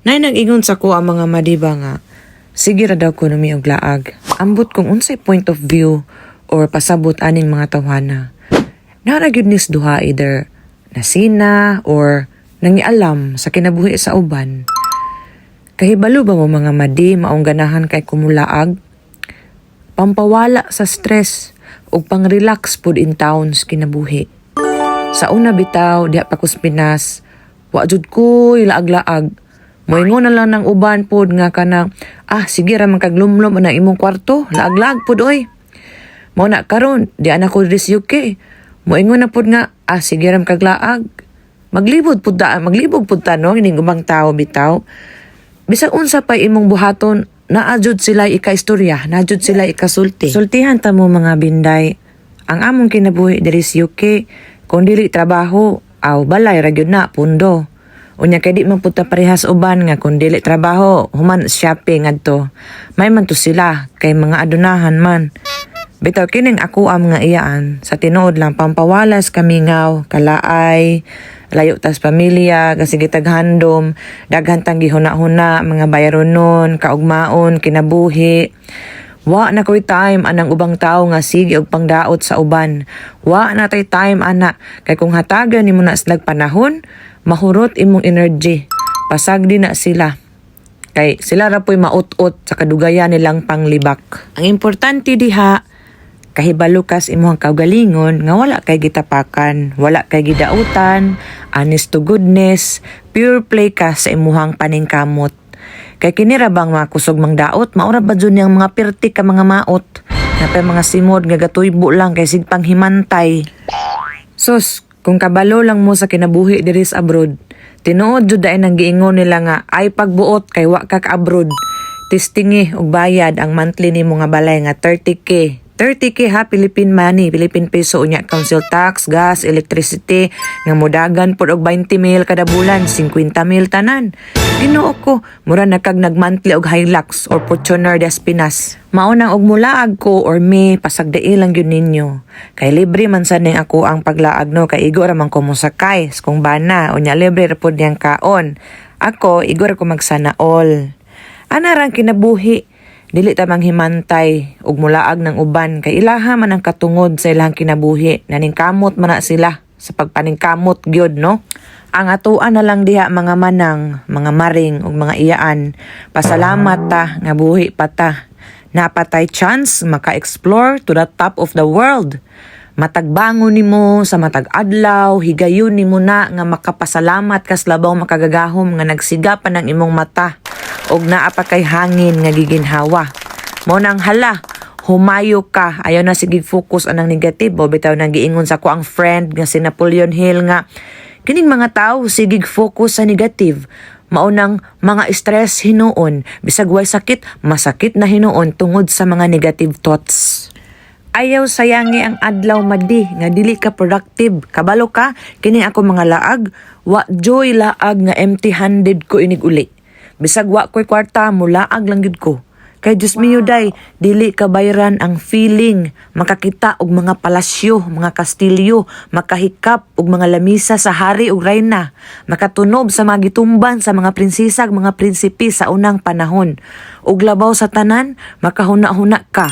Nay nag-ingon sa ko ang mga madiba nga, sige ra daw ko numi og laag. Ambot kung unsay point of view or pasabot aning mga tawhana. Nara gyud nis duha either nasina or nangialam sa kinabuhi sa uban. Kahibalo ba mo mga madi maong ganahan kay kumulaag? Pampawala sa stress ug pang-relax pud in towns kinabuhi. Sa una bitaw diha pa kus Pinas, wa jud ko ilaag-laag. Moingon na lang ng uban pod nga kanang, sige ra man kaglumlom na imong kwarto, laag-laag pod oy. Mao na karon, di ana ko diri sa UK. Moingon na pod nga, sige ra man kaglaag. Maglibog pod ta no, kining ubang tao bitaw. Bisag unsa pa imong buhaton, naajud sila ika-istorya, naajud sila ikasulti. Sultihan ta mo mga binday. Ang among kinabuhi diri sa UK, kung dili trabaho, balay ra gyud na pundo. Unya kay di man pud ta parehas uban nga kung dili trabaho, human shopping adto. May man to sila kay mga adunahan man. Bitaw kining ako ang mga iyaan sa tinuod lang pampawalas kamingaw, kalaay, layo tas pamilya, kasige taghandom, daghan tang gihuna-huna, mga bayaronon, kaugmaon, kinabuhi. Wa na ko'y time anang ubang tao nga sige og pangdaot sa uban. Wa na tay time ana kay kung hatagan nimo na slag panahon, mahurot imong energy. Pasagdi na sila. Kay sila ra po'y maut-ot sa kadugayan nilang panglibak. Ang importante diha, kahibalo kas imong kaugalingon nga wala kay gitapakan, wala kay gidautan, honest to goodness, pure play ka sa imuhang paningkamot. Kay kini ra bang makusog mang daot, maura ba dyan yung mga pirti ka mga maot, na pa mga simod nga gatuybo lang kay sigpang himantay. Sus, kung kabalo lang mo sa kinabuhi diri sa abroad, tinuod jud daay nang giingon nila nga ay pagbuot kay wa ka abroad. Tistingi og bayad ang monthly nimo nga balay nga 30K. 30K ha, Philippine money, Philippine peso unya, council tax, gas, electricity, nga modagan pod og 20 mil kada bulan, 50 mil tanan. Ginoo ko, mura na kag nag-monthly og Hilux or Fortuner des Pinas. Maunang og mulaag ko or me, pasagdai lang yun ninyo. Kay libre man sa ning ako ang paglaag no, kay igo ra man ko musakay, kung bana, unya libre ra pod niyang kaon. Ako, igo ra ko magsana all. Ana rang kinabuhi, dili ta manghimantay ug mulaag ng uban kay ilaha man ang katungod sa ilang kinabuhi, naningkamot man na sila sa pagpaningkamot gyud no. Ang atuan na lang diha mga manang, mga maring ug mga iyaan, pasalamat ta nga buhi pa ta. Napatay chance maka-explore to the top of the world. Matagbangon nimo sa matag adlaw, higayon nimo na nga makapasalamat kas labaw makagagahom nga nagsigapan ng imong mata og naa pa kay hangin nga giginhawa. Mo nang hala, humayo ka, ayaw na sige focus anang negatibo. Bitaw nang giingon sa ko ang friend nga si Napoleon Hill nga kining mga tao sige focus sa negative. Maunang mga stress hinuon, bisag way sakit, masakit na hinuon tungod sa mga negative thoughts. Ayaw sayangi ang adlaw madi nga dili ka productive. Kabalo ka, kining ako mga laag, wa joy laag nga empty-handed ko inig uli. Bisag wa ko'y kwarta, mulaag lang gid ko. Kay Diyos miyo day, dili kabayran ang feeling, makakita og mga palasyo, mga kastilyo, makahikap og mga lamisa sa hari ug reyna, makatunob sa mga gitumban sa mga prinsesa ug mga prinsipe sa unang panahon. Ug labaw sa tanan, makahuna-huna ka.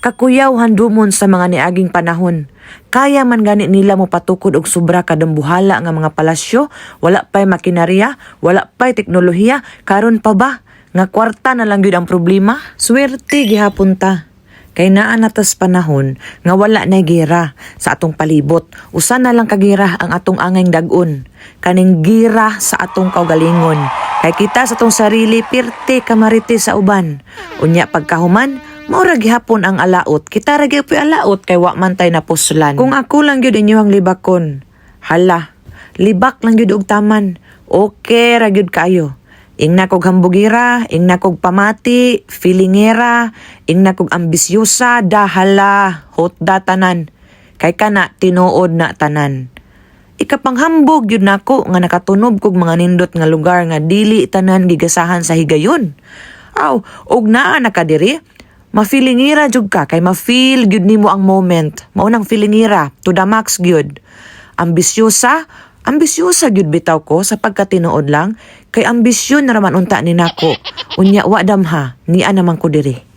Kakuyaw handumon sa mga niaging panahon. Kaya man gani nila mo patukod og sobra kadambuhala nga mga palasyo, wala pa'y makinarya, wala pa'y teknolohiya, karon pa ba? Nga kwarta na lang gyud ang problema? Swerte gihapon ta. Kay naa na tas panahon nga wala na gira sa atong palibot. Usa na lang kagira ang atong angay dag-on. Kaning gira sa atong kaugalingon. Kay kita sa atong sarili pirte kamarite sa uban. Unya pagkahuman, maura gihapon ang alaot. Kita ra gyud alaot kay wa man tay napuslan. Kung ako lang gyud inyo ang libakon, hala, libak lang gyud og taman. Okay ra gyud kaayo. Ingna kog hambugira, ingna kog pamati, feelingera, ingna kog ambisyosa, dahala, hot da tanan. Kay kana tinuod na tanan. Ikapanghambog yun nako nga nakatunob kog mga nindot nga lugar nga dili tanan gigasahan sa higayon. Aw, og naa nakadiri, ma-feelingira jud ka kay ma-feel gyud nimo ang moment. Mao nang feelingira to the max gyud. Ambisyosa, Ambisyosa gyud bitaw ko sa pagkatinuod lang kay ambisyon na raman unta ni nako. Unya wa damha, niya naman ko diri.